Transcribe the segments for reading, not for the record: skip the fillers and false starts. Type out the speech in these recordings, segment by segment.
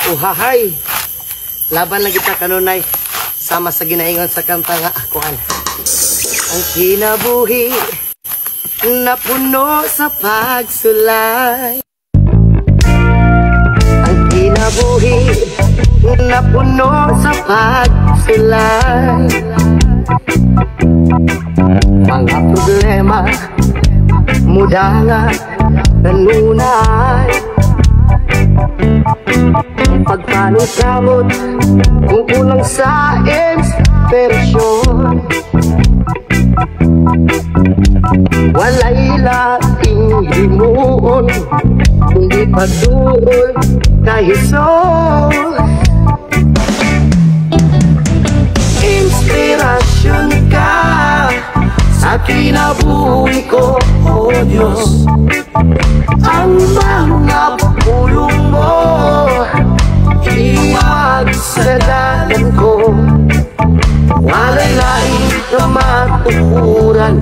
Uhahay, laban lagi ta kanunay sama sa ginaingon sa kanta nga akuan. Ang kinabuhi na puno sa pagsulay. Ang kinabuhi na puno sa pagsulay. Mga problema muda nga nanunay. Pagpanusamot kung kulang sa inspirasyon. Walay laking himuon kundi pagduol kahison. Inspirasyon ka sa kinabuhi ko, oh Diyos. Ang mga pulong mo iwagsadalan ko. Walay laing na matukuran,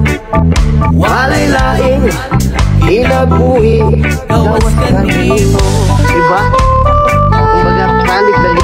walay laing kinabuhi gawas kanino. Diba? Kumbaga, kalig lang